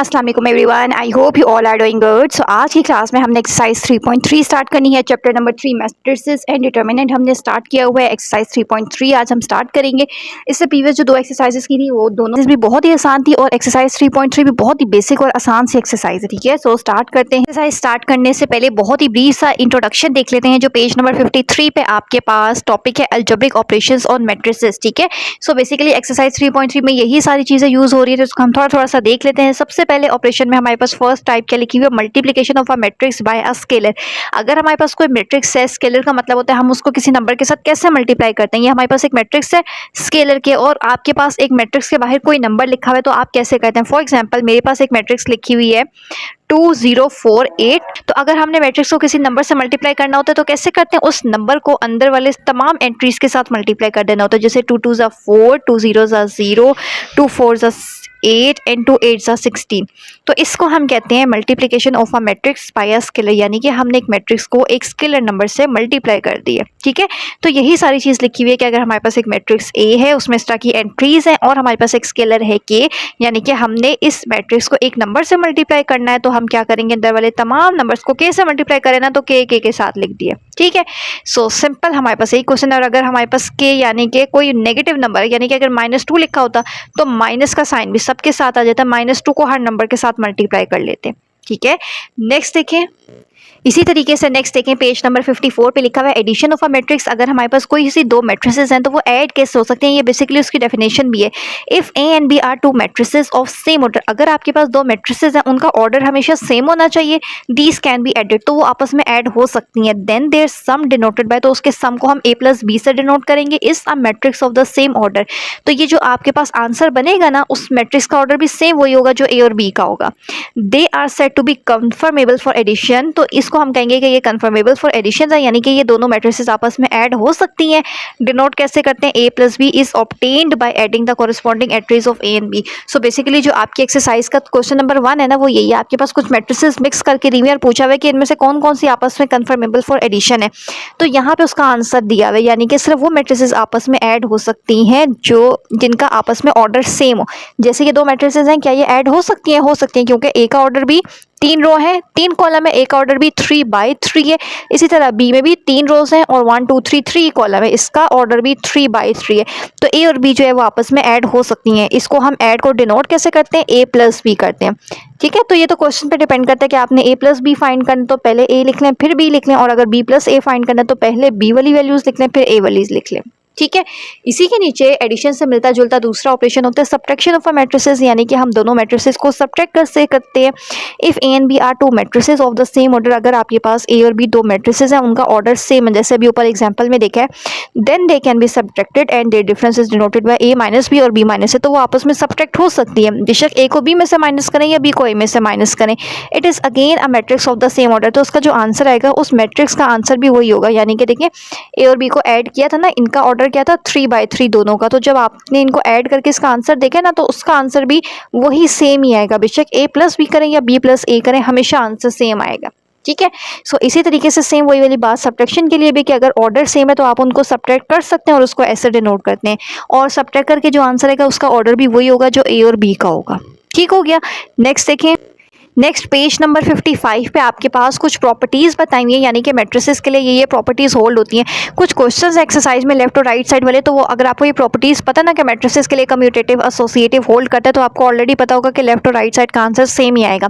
अस्सलाम वालेकुम everyone, I hope you all are doing good. So आज की क्लास में हमने एक्सरसाइज 3.3 स्टार्ट करनी है। Chapter number 3 matrices and determinant हमने स्टार्ट किया हुआ है। एक्सरसाइज 3.3 आज हम स्टार्ट करेंगे। इससे प्रीवियस जो दो एक्सरसाइजेस की थी वो दोनों भी बहुत ही आसान थी और एक्सरसाइज 3.3 भी बहुत ही बेसिक और आसान सी एक्सरसाइज है। ठीक है, सो स्टार्ट करते हैं। एक्सरसाइज स्टार्ट करने से पहले बहुत ही ब्रीफ सा इंट्रोडक्शन देख लेते हैं जो पेज नंबर 53 पे आपके पास टॉपिक है अलजेब्रिक ऑपरेशंस और मैट्रिसेस। ठीक है, सो बेसिकली एक्सरसाइज 3.3 में यही सारी चीजें यूज हो रही है, तो इसको हम थोड़ा सा देख लेते हैं। सबसे पहले ऑपरेशन में हमारे पास फर्स्ट टाइप क्या लिखी हुई है, multiplication of a matrix bye a scalar. अगर हमारे पास कोई मैट्रिक्स है, स्केलर का मतलब होता है हम उसको किसी नंबर के साथ कैसे मल्टीप्लाई करते हैं। ये हमारे पास एक मैट्रिक्स है स्केलर के और आपके पास एक मैट्रिक्स के बाहर कोई नंबर लिखा हुआ है, तो आप कैसे करते हैं। फॉर एग्जाम्पल मेरे पास एक मैट्रिक्स लिखी हुई है 2048। तो अगर हमने मैट्रिक्स को किसी नंबर से मल्टीप्लाई करना होता है तो कैसे करते हैं, उस नंबर को अंदर वाले तमाम एंट्रीज के साथ मल्टीप्लाई कर देना होता है। जैसे 2 2 ज़ा 4, 2 0 ज़ा 0, 2 4 ज़ा 8 एंड 2 8 ज़ा 16। तो इसको हम कहते हैं multiplication of a matrix bye a scalar, यानी कि हमने एक मैट्रिक्स को एक स्केलर नंबर से मल्टीप्लाई कर दी है। ठीक है, तो यही सारी चीज़ लिखी हुई है कि अगर हमारे पास एक मैट्रिक्स ए है, उसमें इस तरह की एंट्रीज हैं और हमारे पास एक स्केलर है के, यानी कि हमने इस मैट्रिक्स को एक नंबर से मल्टीप्लाई करना है, तो हम क्या करेंगे, अंदर वाले तमाम नंबर्स को के से मल्टीप्लाई करें ना, तो के साथ लिख दिए। ठीक है, सो सिंपल हमारे पास यही क्वेश्चन है। और अगर हमारे पास के यानी कि कोई नेगेटिव नंबर यानी कि अगर -2 लिखा होता तो माइनस का साइन भी सबके साथ आ जाता, -2 को हर नंबर के साथ मल्टीप्लाई कर लेते। ठीक है, नेक्स्ट देखें। इसी तरीके से नेक्स्ट देखें, पेज नंबर 54 पे लिखा हुआ है एडिशन ऑफ अ मैट्रिक्स। अगर हमारे पास कोई सी दो मैट्रिसेस हैं तो वो ऐड कैसे हो सकते हैं, ये बेसिकली उसकी डेफिनेशन भी है। If A and B are two matrices of same order, अगर आपके पास दो मैट्रिसेस हैं उनका ऑर्डर हमेशा सेम होना चाहिए, दीज कैन बी एडेड, तो वो आपस में ऐड हो सकती हैं। Then their sum denoted by, तो उसके सम को हम a प्लस बी से डिनोट करेंगे, is a matrix of the same order. तो ये जो आपके पास आंसर बनेगा ना, उस मैट्रिक्स का ऑर्डर भी सेम वही होगा जो ए और बी का होगा। They are said to be conformable for addition, तो इसको हम कहेंगे कि ये कंफर्मेबल फॉर एडिशन है, यानी कि ये दोनों मैट्रिसेस आपस में ऐड हो सकती हैं। डिनोट कैसे करते हैं, a plus B is obtained by adding the corresponding entries of A and B. So basically जो आपकी एक्सरसाइज का क्वेश्चन नंबर 1 है ना, वो यही है, आपके पास कुछ मैट्रिसेस मिक्स करके दी हुई और पूछा हुआ है कि इनमें से कौन कौन सी आपस में कंफर्मेबल फॉर एडिशन है। तो यहाँ पे उसका आंसर दिया हुआ है, यानी कि सिर्फ वो मैट्रिसेस आपस में ऐड हो सकती हैं जो जिनका आपस में ऑर्डर सेम हो। जैसे ये दो मैट्रिसेस हैं, क्या ये ऐड हो सकती हैं? हो सकती हैं, क्योंकि ए का ऑर्डर भी 3 रो है, 3 कॉलम है, ए का ऑर्डर भी 3/3 है। इसी तरह बी में भी 3 रोज हैं और 1 2 3 3 कॉलम है, इसका ऑर्डर भी 3/3 है। तो ए और बी जो है वो आपस में ऐड हो सकती हैं। इसको हम ऐड को डिनोट कैसे करते हैं, ए प्लस बी करते हैं। ठीक है, तो ये तो क्वेश्चन पे डिपेंड करता है कि आपने ए प्लस बी फाइंड करना तो पहले ए लिख लें फिर बी लिख लें, और अगर बी प्लस ए फाइंड करना तो पहले बी वाली वैल्यूज लिख लें फिर ए वाली लिख लें। ठीक है, इसी के नीचे एडिशन से मिलता जुलता दूसरा ऑपरेशन होता है सब्ट्रैक्शन ऑफ अ मैट्रिसेस, यानी कि हम दोनों मैट्रिसेस को सब्ट्रैक्ट कैसे करते हैं। If A and B are two matrices of the same order, अगर आपके पास ए और बी दो मैट्रिसेस हैं उनका ऑर्डर सेम है, जैसे अभी ऊपर एग्जांपल में देखा है, then they can be subtracted and their difference is denoted by A minus B और बी माइनस, तो वो आपस में सब्ट्रैक्ट हो सकती है, बेशक ए को बी में से माइनस करें या बी को ए में से माइनस करें। It is again a matrix of the same order, तो उसका जो आंसर आएगा उस मैट्रिक्स का आंसर भी वही होगा। यानी कि देखिए ए और बी को ऐड किया था ना, इनका ऑर्डर क्या था 3/3 दोनों का, तो जब आपने इनको ऐड करके इसका आंसर देखा ना, तो उसका आंसर भी वही सेम ही आएगा, बेशक ए प्लस बी करें या बी प्लस ए करें, हमेशा आंसर सेम आएगा। ठीक है, सो इसी तरीके से सेम वही वाली बात सब्ट्रैक्शन के लिए भी कि अगर ऑर्डर सेम है तो आप उनको सब्ट्रैक्ट कर सकते हैं और उसको ऐसे डिनोट करते हैं, और सब्ट्रैक्ट करके जो आंसर आएगा उसका ऑर्डर भी वही होगा जो ए और बी का होगा। ठीक हो गया, नेक्स्ट देखें। नेक्स्ट पेज नंबर 55 पे आपके पास कुछ प्रॉपर्टीज बताई हुई है, यानी कि मैट्रिसेस के लिए ये प्रॉपर्टीज होल्ड होती हैं। कुछ क्वेश्चंस एक्सरसाइज में लेफ्ट और राइट साइड वाले, तो वो अगर आपको ये प्रॉपर्टीज पता ना कि मैट्रिसेस के लिए कम्यूटेटिव एसोसिएटिव होल्ड करता है, तो आपको ऑलरेडी पता होगा कि लेफ्ट और राइट साइड का आंसर सेम ही आएगा।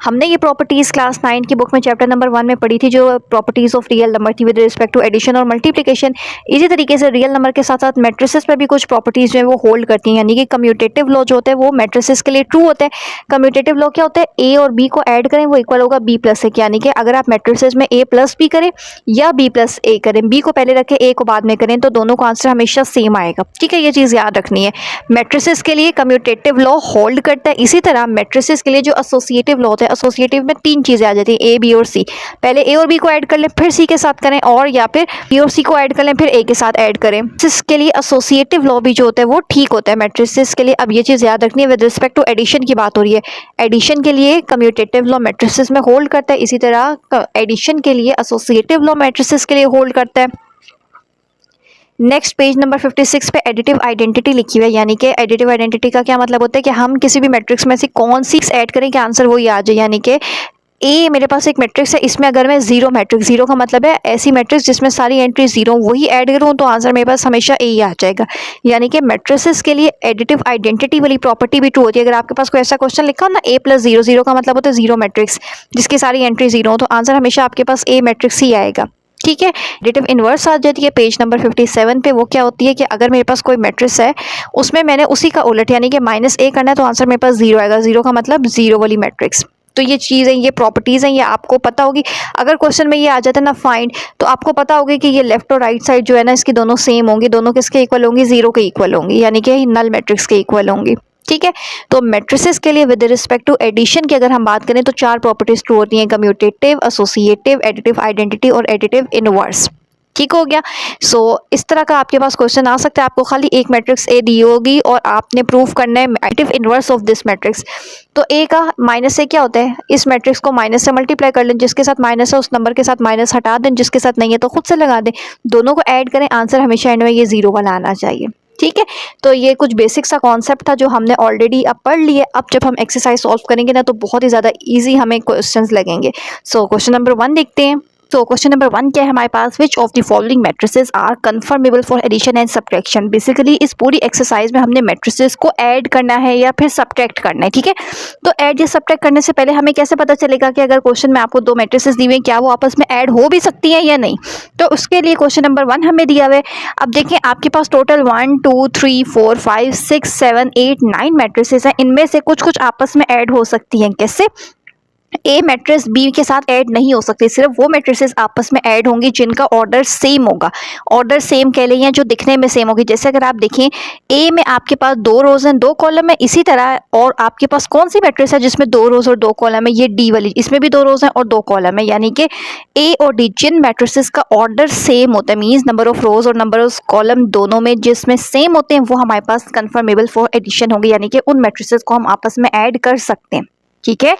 हमने ये प्रॉपर्टीज क्लास 9 की बुक में चैप्टर नंबर 1 में पढ़ी थी, जो प्रॉपर्टीज ऑफ रियल नंबर थी विद रिस्पेक्ट टू एडिशन और मल्टीप्लिकेशन। इसी तरीके से रियल नंबर के साथ साथ मैट्रिसेस पर भी कुछ प्रॉपर्टीज जो है वो होल्ड करती हैं, यानी कि कम्यूटेटिव लॉ जो होता है वो मैट्रिसेस के लिए ट्रू होता है। कम्यूटेटिव लॉ क्या होता है, ए और बी को ऐड करें वो इक्वल होगा बी प्लस ए, यानी कि अगर आप मैट्रिसेस में ए प्लस बी करें या बी प्लस ए करें, बी को पहले रखें ए को बाद में करें, तो दोनों का आंसर हमेशा सेम आएगा। ठीक है, ये चीज़ याद रखनी है। मैट्रिसेस के लिए कम्यूटेटिव लॉ होल्ड करता है। इसी तरह मैट्रिसेस के लिए जो एसोसिएटिव लॉ होता है, एसोसिएटिव में 3 चीज़ें आ जाती हैं, ए बी और सी। पहले ए और बी को ऐड कर लें फिर सी के साथ करें, और या फिर बी और सी को ऐड कर लें फिर ए के साथ ऐड करें। इसके लिए एसोसिएटिव लॉ भी जो होता है वो ठीक होता है मैट्रिसेस के लिए। अब ये चीज़ याद रखनी है, विद रिस्पेक्ट टू एडिशन की बात हो रही है, एडिशन के लिए कम्यूटेटिव लॉ मैट्रिसेस में होल्ड करता है, इसी तरह एडिशन के लिए एसोसिएटिव लॉ मैट्रिसेस के लिए होल्ड करता है। नेक्स्ट पेज नंबर 56 पे एडिटिव आइडेंटिटी लिखी हुई है, यानी कि एडिटिव आइडेंटिटी का क्या मतलब होता है कि हम किसी भी मैट्रिक्स में से कौन सी ऐड करें कि आंसर वही आ जाए। यानी कि ए मेरे पास एक मैट्रिक्स है, इसमें अगर मैं जीरो मैट्रिक्स, जीरो का मतलब है ऐसी मैट्रिक्स जिसमें सारी एंट्री जीरो, वही ऐड करूँ तो आंसर मेरे पास हमेशा ए ही आ जाएगा। यानी कि मैट्रिसेस के लिए एडिटिव आइडेंटिटी वाली प्रॉपर्टी भी ट्रू होती है। अगर आपके पास कोई ऐसा क्वेश्चन लिखा हो ना ए प्लस जीरो, जीरो का मतलब होता है जीरो मैट्रिक्स जिसकी सारी एंट्री जीरो हो, तो आंसर हमेशा आपके पास ए मैट्रिक्स ही आएगा। ठीक है, एडिटिव इनवर्स आ जाती है पेज नंबर 57 पे। वो क्या होती है कि अगर मेरे पास कोई मैट्रिक्स है उसमें मैंने उसी का उलट यानी कि माइनस ए करना है तो आंसर मेरे पास जीरो आएगा। जीरो का मतलब जीरो वाली मैट्रिक्स। तो ये चीज़ है, ये प्रॉपर्टीज़ हैं, ये आपको पता होगी। अगर क्वेश्चन में ये आ जाता है ना फाइंड, तो आपको पता होगी कि ये लेफ्ट और राइट साइड जो है ना इसकी दोनों सेम होंगी, दोनों किसके इक्वल होंगी, जीरो के इक्वल होंगी, यानी कि नल मैट्रिक्स के इक्वल होंगी। ठीक है, तो मैट्रिसेस के लिए विद रिस्पेक्ट टू एडिशन की अगर हम बात करें तो चार प्रॉपर्टीज ट्रू होती हैं, कम्यूटेटिव, एसोसिएटिव, एडिटिव आइडेंटिटी और एडिटिव इनवर्स। ठीक हो गया। सो इस तरह का आपके पास क्वेश्चन आ सकता है, आपको खाली एक मैट्रिक्स ए दी होगी और आपने प्रूव करना है additive inverse of this matrix. तो ए का माइनस से क्या होता है, इस मैट्रिक्स को माइनस से मल्टीप्लाई कर लें, जिसके साथ माइनस है उस नंबर के साथ माइनस हटा दें, जिसके साथ नहीं है तो खुद से लगा दें, दोनों को ऐड करें, आंसर हमेशा एंड में ये जीरो वाला आना चाहिए। ठीक है, तो ये कुछ बेसिक सा कॉन्सेप्ट था जो हमने ऑलरेडी अब पढ़ लिए। अब जब हम एक्सरसाइज सॉल्व करेंगे ना तो बहुत ही ज़्यादा इजी हमें क्वेश्चंस लगेंगे। सो क्वेश्चन नंबर 1 देखते हैं। तो क्वेश्चन नंबर 1 क्या है हमारे पास, which of the following matrices are conformable for addition and subtraction. Basically इस पूरी एक्सरसाइज में हमने मैट्रिसेस को ऐड करना है या फिर सब्ट्रैक्ट करना है। ठीक है, तो ऐड या सब्ट्रैक्ट करने से पहले हमें कैसे पता चलेगा कि अगर क्वेश्चन में आपको दो मैट्रिसेस दी हुई हैं क्या वो आपस में ऐड हो भी सकती हैं या नहीं। तो उसके लिए क्वेश्चन नंबर 1 हमें दिया हुआ है। अब देखिए आपके पास टोटल 1 2 3 4 5 6 7 8 9 मैट्रिसेस हैं, इनमें से कुछ कुछ आपस में ऐड हो सकती हैं। कैसे, ए मैट्रिक्स बी के साथ ऐड नहीं हो सकती, सिर्फ वो मैट्रिसेस आपस में ऐड होंगी जिनका ऑर्डर सेम होगा। ऑर्डर सेम कह लें या जो दिखने में सेम होगी। जैसे अगर आप देखें ए में आपके पास दो रोज हैं दो कॉलम है, इसी तरह और आपके पास कौन सी मैट्रिक्स है जिसमें दो रोज और दो कॉलम है, ये डी वाली, इसमें भी दो रोज हैं और दो कॉलम है। यानी कि ए और डी जिन मैट्रिसेस का ऑर्डर सेम होता है, मीन्स नंबर ऑफ रोज और नंबर ऑफ कॉलम दोनों में जिसमें सेम होते हैं, वो हमारे पास कन्फर्मेबल फॉर एडिशन होंगे, यानी कि उन मैट्रिसेस को हम आपस में ऐड कर सकते हैं। ठीक है,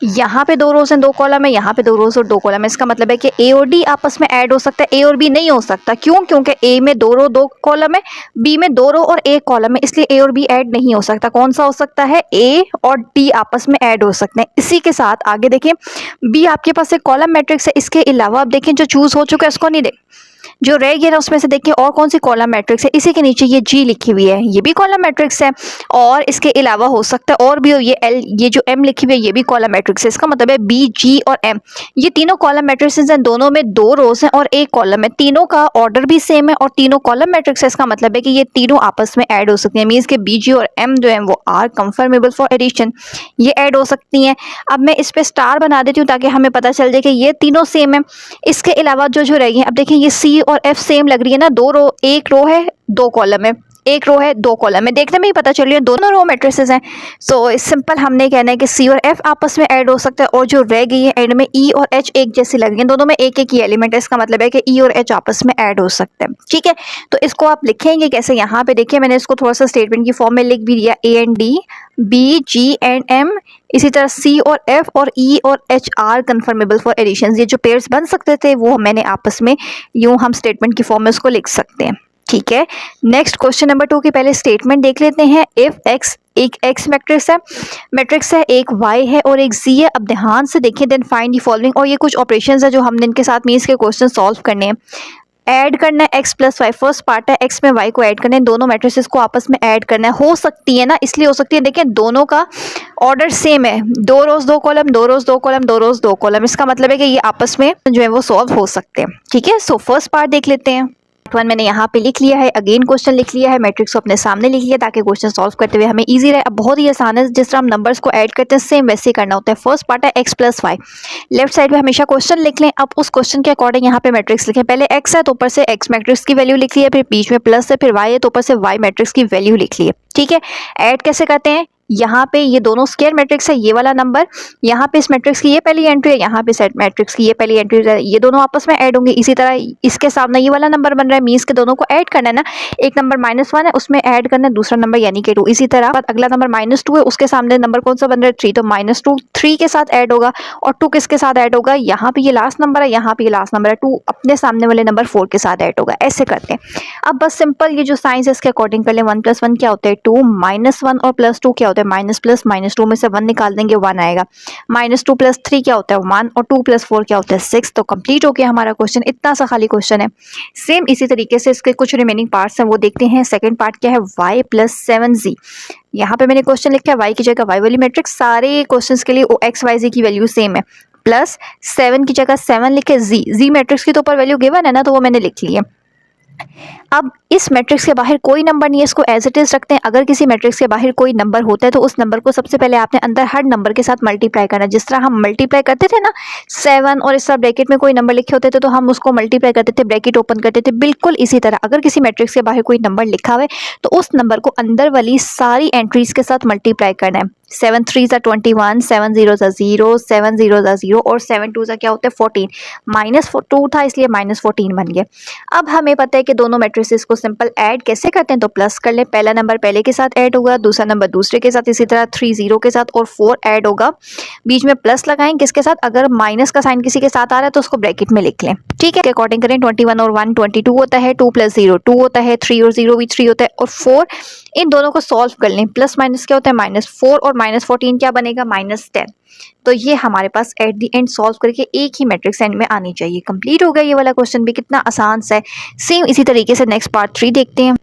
यहाँ पे दो रोज हैं दो कॉलम है, यहाँ पे दो रोज और दो कॉलम है, इसका मतलब है कि ए और डी आपस में ऐड हो सकता है, ए और बी नहीं हो सकता। क्यों, क्योंकि ए में दो रो दो कॉलम है, बी में दो रो और एक कॉलम है, इसलिए ए और बी ऐड नहीं हो सकता। कौन सा हो सकता है, ए और डी आपस में ऐड हो सकते हैं। इसी के साथ आगे देखें, बी आपके पास एक कॉलम मैट्रिक्स है, इसके अलावा आप देखें जो चूज हो चुका है उसको नहीं देख, जो रह गया ना उसमें से देखिए और कौन सी कॉलम मैट्रिक्स है, इसी के नीचे ये जी लिखी हुई है, ये भी कॉलम मैट्रिक्स है। और इसके अलावा हो सकता है और भी हो, ये एल, ये जो एम लिखी हुई है ये भी कॉलम मैट्रिक्स है। इसका मतलब है बी जी और एम ये तीनों कॉलम मैट्रिक्स हैं, दोनों में दो रोज हैं और एक कॉलम है, तीनों का ऑर्डर भी सेम है और तीनों कॉलम मैट्रिक्स है। इसका मतलब है कि ये तीनों आपस में ऐड हो सकती हैं, मीन्स के बी जी और एम जो है वो आर कंफर्मेबल फॉर एडिशन, ये ऐड हो सकती हैं। अब मैं इस पर स्टार बना देती हूँ ताकि हमें पता चल जाए कि ये तीनों सेम है। इसके अलावा जो जो रह गई, अब देखिए ये सी और एफ सेम लग रही है ना, दो रो, एक रो है दो कॉलम है, एक रो है दो कॉलम है, देखने में ही पता चल रही है दोनों रो मैट्रिसेस हैं। सो सिंपल हमने कहना है कि सी और एफ आपस में ऐड हो सकता है और जो रह गई है एंड में ई और एच एक जैसी लग रही है, दोनों में एक एक ही एलिमेंट है, इसका मतलब है कि ई और एच आपस में ऐड हो सकते हैं। ठीक है, तो इसको आप लिखेंगे कैसे, यहाँ पे देखिए मैंने इसको थोड़ा सा स्टेटमेंट की फॉर्म में लिख भी दिया, A and D, B G and M, इसी तरह सी और एफ और ई और H are conformable for addition. ये जो पेयर्स बन सकते थे वो मैंने आपस में यूं हम स्टेटमेंट की फॉर्म में उसको लिख सकते हैं। ठीक है, नेक्स्ट क्वेश्चन नंबर 2 की पहले स्टेटमेंट देख लेते हैं। इफ एक्स, एक एक्स मैट्रिक्स है, एक वाई है और एक जी है। अब ध्यान से देखें, देन फाइंड द फॉलोइंग, और ये कुछ ऑपरेशंस है जो हमने इनके साथ मीन्स के क्वेश्चन सॉल्व करने हैं। ऐड करना है X plus Y, first part है एक्स में वाई को ऐड करना है, दोनों मैट्रिसेस को आपस में ऐड करना है। हो सकती है ना, इसलिए हो सकती है, देखिए दोनों का ऑर्डर सेम है, दो रोज दो कॉलम, दो रोज दो कॉलम, दो रोज दो कॉलम, इसका मतलब है कि ये आपस में जो है वो सॉल्व हो सकते हैं। ठीक है, सो फर्स्ट पार्ट देख लेते हैं। वन मैंने यहाँ पे लिख लिया है, अगेन क्वेश्चन लिख लिया है, मैट्रिक्स को अपने सामने लिख लिया ताकि क्वेश्चन सॉल्व करते हुए हमें इजी रहे। अब बहुत ही आसान है, जिस तरह हम नंबर्स को ऐड करते हैं सेम वैसे ही करना होता है। फर्स्ट पार्ट है X plus Y, left side पे हमेशा क्वेश्चन लिख लें। अब उस क्वेश्चन के अकॉर्डिंग यहाँ पे मैट्रिक्स लिखें। पहले एक्स है तो ऊपर से एक्स मैट्रिक्स की वैल्यू लिख ली है, फिर बीच में प्लस है, फिर वाई है तो ऊपर से वाई मैट्रिक्स की वैल्यू लिख ली है। ठीक है, ऐड कैसे करते हैं, यहाँ पे ये दोनों स्क्वायर मैट्रिक्स है, ये वाला नंबर, यहाँ पे इस मैट्रिक्स की ये पहली एंट्री है, यहाँ पे सेट मैट्रिक्स की ये पहली एंट्री है, ये दोनों आपस में ऐड होंगे। इसी तरह इसके सामने ये वाला नंबर बन रहा है, मीन्स के दोनों को ऐड करना है ना, एक नंबर -1 है उसमें ऐड करना है दूसरा नंबर यानी कि 2। इसी तरह अगला नंबर -2 है, उसके सामने नंबर कौन सा बन रहा है 3, तो -2 3 के साथ ऐड होगा और 2 किसके साथ ऐड होगा, यहाँ पे ये लास्ट नंबर है, यहाँ पे ये लास्ट नंबर है, 2 अपने सामने वाले नंबर 4 के साथ ऐड होगा। ऐसे करते हैं। अब बस सिंपल ये जो साइंस है इसके अकॉर्डिंग कर लें। 1 + 1 क्या होता है 2, -1 और +2 क्या होता है माइनस प्लस, -2 में से 1 निकाल देंगे 1 आएगा, -2 + 3 क्या होता है 1 और 2 + 4 क्या होता है 6। तो कंप्लीट हो गया हमारा क्वेश्चन, इतना सा खाली क्वेश्चन है। सेम इसी तरीके से इसके कुछ रिमेनिंग पार्ट्स हैं वो देखते हैं। सेकंड पार्ट क्या है, y + 7z। यहाँ पे मैंने क्वेश्चन लिखा है y की जगह y वाली मैट्रिक्स, सारे क्वेश्चंस के लिए x y z की वैल्यू सेम है, प्लस 7 की जगह 7 लिखे, z मैट्रिक्स की तो ऊपर वैल्यू गिवन है ना, तो वो मैंने लिख ली है। अब इस मैट्रिक्स के बाहर कोई नंबर नहीं है, इसको एज इट इज रखते हैं। अगर किसी मैट्रिक्स के बाहर कोई नंबर होता है तो उस नंबर को सबसे पहले आपने अंदर हर नंबर के साथ मल्टीप्लाई करना है। जिस तरह हम मल्टीप्लाई करते थे ना 7 और इस तरह ब्रैकेट में कोई नंबर लिखे होते थे तो हम उसको मल्टीप्लाई करते थे, ब्रैकेट ओपन करते थे। बिल्कुल इसी तरह अगर किसी मैट्रिक्स के बाहर कोई नंबर लिखा हुआ है तो उस नंबर को अंदर वाली सारी एंट्रीज के साथ मल्टीप्लाई करना है। 7 3 ज़ा 21, 7 0 ज़ा 0, 7 0 ज़ा 0 और 7 2 ज़ा क्या होता है 14। -2 था इसलिए -14 बन गया। अब हमें पता है कि दोनों मैट्रिसेस को सिंपल ऐड कैसे करते हैं, तो प्लस कर लें। पहला नंबर पहले के साथ ऐड होगा, दूसरा नंबर दूसरे के साथ, इसी तरह 3 0 के साथ और 4 ऐड होगा। बीच में प्लस लगाएं किसके साथ, अगर माइनस का साइन किसी के साथ आ रहा है तो उसको ब्रैकेट में लिख लें। ठीक है, अकॉर्डिंग करें 21 और 1 22 होता है, 2 + 0 2 होता है, 3 और 0 भी 3 होता है और 4। इन दोनों को सॉल्व कर लें। प्लस माइनस क्या होता है -4 और -14 क्या बनेगा -10। तो ये हमारे पास एट द एंड सॉल्व करके एक ही मैट्रिक्स एंड में आनी चाहिए। कंप्लीट हो गया ये वाला क्वेश्चन भी, कितना आसान सा है। सेम इसी तरीके से नेक्स्ट पार्ट 3 देखते हैं।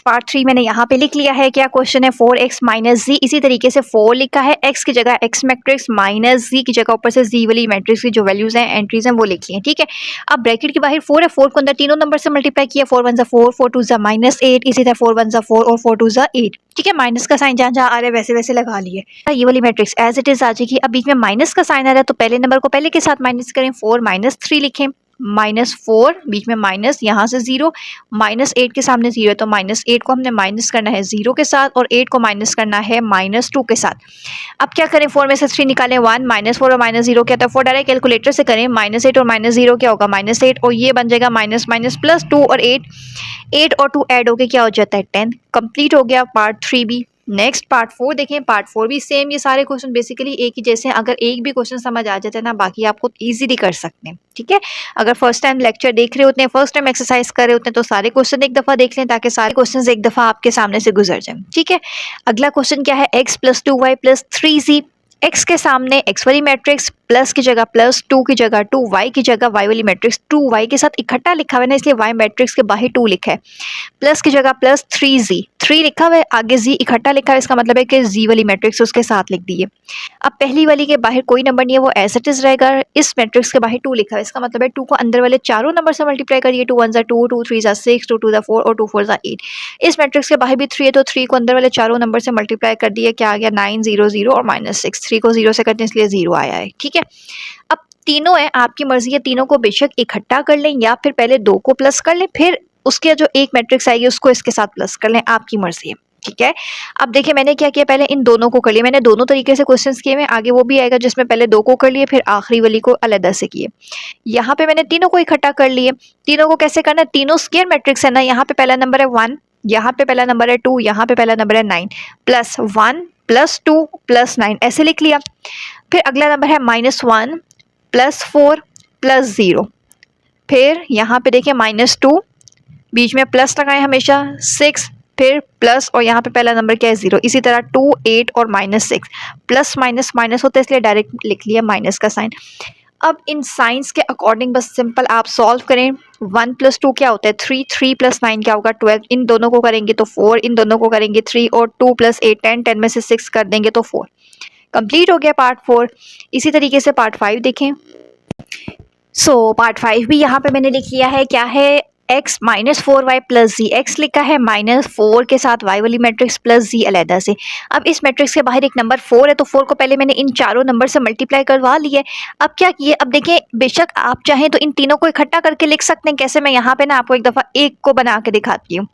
पार्ट 3 मैंने यहाँ पे लिख लिया है। क्या क्वेश्चन है, 4x - z। इसी तरीके से 4 लिखा है, x की जगह x मैट्रिक्स माइनस z की जगह ऊपर से z वाली मैट्रिक्स की जो वैल्यूज हैं एंट्रीज हैं वो लिख ली हैं। ठीक है, अब ब्रैकेट के बाहर 4 है, 4 को अंदर तीनों नंबर से मल्टीप्लाई किया, 4 1 ज़ा 4, 4 2 ज़ा -8, इसी तरह 4 1 ज़ा 4 और 4 2 ज़ा 8। ठीक है, माइनस का साइन जहाँ जहाँ आ रहा है वैसे वैसे लगा लिए। ये वाली मैट्रिक्स एज इट इज आ जाएगी। अब बीच में माइनस का साइन आ रहा है तो पहले नंबर को पहले के साथ माइनस करें, 4 -3 लिखें, -4 बीच में माइनस, यहाँ से 0, -8 के सामने 0 है तो -8 को हमने माइनस करना है 0 के साथ और 8 को माइनस करना है -2 के साथ। अब क्या करें, 4 में से 3 निकालें, 1 -4 और -0 क्या था 4, डायरेक्ट कैलकुलेटर से करें, -8 और -0 क्या होगा -8 और ये बन जाएगा माइनस माइनस प्लस 2 और 8 और 2 ऐड होके क्या हो जाता है 10। कंप्लीट हो गया पार्ट 3 भी। नेक्स्ट पार्ट 4 देखें। पार्ट 4 भी सेम, ये सारे क्वेश्चन बेसिकली एक ही जैसे हैं। अगर एक भी क्वेश्चन समझ आ जाता है ना, बाकी आपको इजीली कर सकते हैं। ठीक है, अगर फर्स्ट टाइम लेक्चर देख रहे होते हैं, फर्स्ट टाइम एक्सरसाइज कर रहे होते हैं तो सारे क्वेश्चन एक दफ़ा देख लें ताकि सारे क्वेश्चन एक दफ़ा आपके सामने से गुजर जाए। ठीक है, अगला क्वेश्चन क्या है, x + 2y + 3z। x के सामने x वाली मैट्रिक्स, प्लस की जगह प्लस, 2 की जगह 2, y की जगह y वाली मैट्रिक्स, 2 y के साथ इकट्ठा लिखा हुआ है ना इसलिए y मैट्रिक्स के बाहर 2 लिखा है, प्लस की जगह प्लस 3z, 3 लिखा हुआ है, आगे z इकट्ठा लिखा है, इसका मतलब है कि z वाली मैट्रिक्स उसके साथ लिख दी है। अब पहली वाली के बाहर कोई नंबर नहीं है, वो एज इट इज रहेगा। इस मैट्रिक्स के बाहर 2 लिखा है, इसका मतलब है 2 को अंदर वाले चारों नंबर से मल्टीप्लाई करिए, 2 1 ज़ा 2, 2 3 ज़ा 6, 2 2 ज़ा 4 और 2 4 ज़ा 8। इस मैट्रिक्स के बाहर भी 3 है तो 3 को अंदर वाले चारों नंबर से मल्टीप्लाई कर दिया, क्या आ गया 9 0 0 और -6। 3 को 0 से करते हैं इसलिए 0 आया है। ठीक है, अब तीनों है, आपकी मर्जी है, तीनों को बेशक इकट्ठा कर लें या फिर पहले 2 को प्लस कर लें, फिर उसके जो एक मैट्रिक्स आएगी उसको इसके साथ प्लस कर लें, आपकी मर्जी है। ठीक है, अब देखिए मैंने क्या किया, पहले इन दोनों को कर लिया। मैंने दोनों तरीके से क्वेश्चंस किए हुए, आगे वो भी आएगा जिसमें पहले 2 को कर लिए फिर आखिरी वाली को अलग से किए। यहाँ पे मैंने तीनों को इकट्ठा कर लिए। तीनों को कैसे करना है, तीनों स्क्वायर मैट्रिक्स है ना, यहाँ पे पहला नंबर है 1, यहाँ पे पहला नंबर है 2, यहाँ पे पहला नंबर है 9, +1 +2 +9 ऐसे लिख लिया। फिर अगला नंबर है -1 +4 +0, फिर यहाँ पे देखिए -2, बीच में प्लस लगाएं हमेशा, 6, फिर प्लस और यहाँ पे पहला नंबर क्या है 0। इसी तरह 2 8 और -6, प्लस माइनस माइनस होता है इसलिए डायरेक्ट लिख लिया माइनस का साइन। अब इन साइंस के अकॉर्डिंग बस सिंपल आप सॉल्व करें। 1 + 2 क्या होता है 3, 3 + 9 क्या होगा 12, इन दोनों को करेंगे तो 4, इन दोनों को करेंगे 3 और 2 + 8 10, 10 में से 6 कर देंगे तो 4। कंप्लीट हो गया पार्ट 4। इसी तरीके से पार्ट 5 देखें। पार्ट 5 भी यहाँ पे मैंने लिख लिया है। क्या है, x -4y + z। x लिखा है -4 के साथ y वाली मैट्रिक्स प्लस z अलहदा से। अब इस मैट्रिक्स के बाहर एक नंबर 4 है तो 4 को पहले मैंने इन चारों नंबर से मल्टीप्लाई करवा लिए। अब क्या किए, अब देखिए बेशक आप चाहें तो इन तीनों को इकट्ठा करके लिख सकते हैं। कैसे, मैं यहाँ पे ना आपको एक दफ़ा एक को बना के दिखाती हूँ।